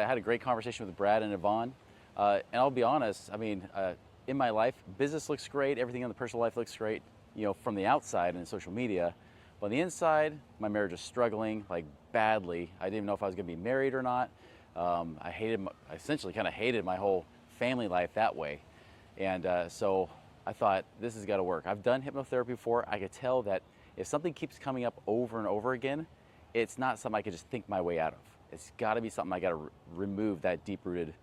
I had a great conversation with Brad and Yvonne. And I'll be honest, I mean, in my life, business looks great, everything in the personal life looks great, from the outside and social media. But on the inside, my marriage is struggling like badly. I didn't even know if I was going to be married or not. I essentially kind of hated my whole family life that way. And so I thought, this has got to work. I've done hypnotherapy before. I could tell that if something keeps coming up over and over again, it's not something I could just think my way out of. It's got to be something I got to remove that deep-rooted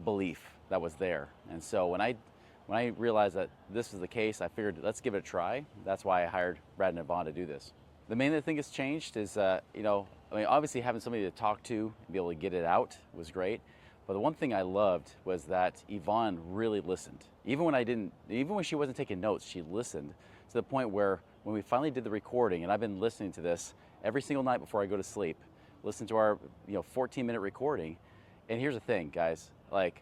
belief that was there. And so when I realized that this was the case, I figured let's give it a try. That's why I hired Brad and Yvonne to do this. The main thing that's changed is, obviously having somebody to talk to and be able to get it out was great. But the one thing I loved was that Yvonne really listened. Even when she wasn't taking notes, she listened to the point where when we finally did the recording, and I've been listening to this every single night before I go to sleep, listen to our 14-minute recording. And here's the thing, guys, like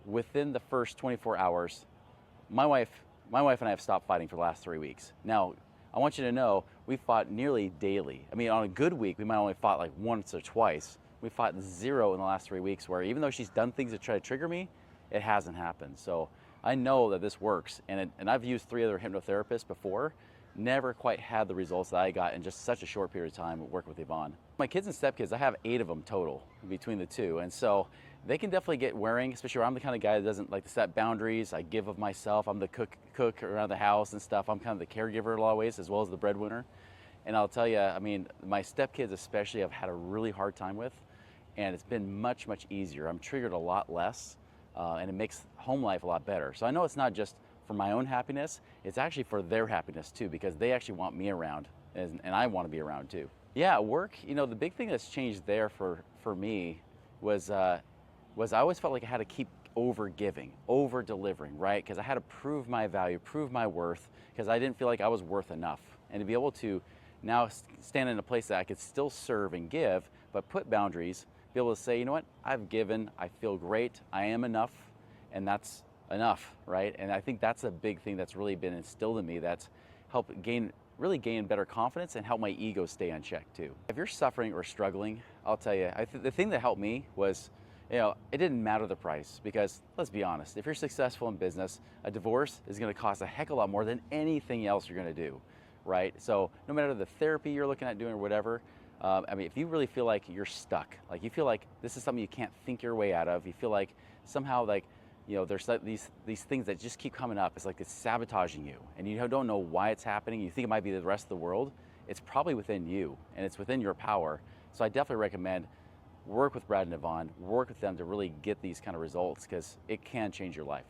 within the first 24 hours, my wife and I have stopped fighting for the last 3 weeks. Now, I want you to know we fought nearly daily. I mean, on a good week, we might only fought like once or twice. We fought zero in the last 3 weeks, where even though she's done things to try to trigger me, it hasn't happened. So I know that this works. And I've used 3 other hypnotherapists before, never quite had the results that I got in just such a short period of time working with Yvonne. My kids and stepkids, I have 8 of them total between the two. And so they can definitely get wearing, especially where I'm the kind of guy that doesn't like to set boundaries. I give of myself. I'm the cook around the house and stuff. I'm kind of the caregiver in a lot of ways, as well as the breadwinner. And I'll tell you, I mean, my stepkids especially I've had a really hard time with, and it's been much, much easier. I'm triggered a lot less, and it makes home life a lot better. So I know it's not just for my own happiness, it's actually for their happiness too, because they actually want me around, and I want to be around too. Yeah, at work, the big thing that's changed there for me was I always felt like I had to keep over giving, over delivering, right? Because I had to prove my value, prove my worth, because I didn't feel like I was worth enough. And to be able to now stand in a place that I could still serve and give, but put boundaries, be able to say, you know what, I've given, I feel great, I am enough, and that's enough, right? And I think that's a big thing that's really been instilled in me, that's helped really gain better confidence and help my ego stay on check too. If you're suffering or struggling, I'll tell you, the thing that helped me was, it didn't matter the price, because let's be honest, if you're successful in business, a divorce is going to cost a heck of a lot more than anything else you're going to do, right? So no matter the therapy you're looking at doing or whatever, if you really feel like you're stuck, like you feel like this is something you can't think your way out of, you feel like somehow there's like these things that just keep coming up. It's like it's sabotaging you, and you don't know why it's happening. You think it might be the rest of the world. It's probably within you, and it's within your power. So I definitely recommend work with Brad and Yvonne, work with them to really get these kind of results, because it can change your life.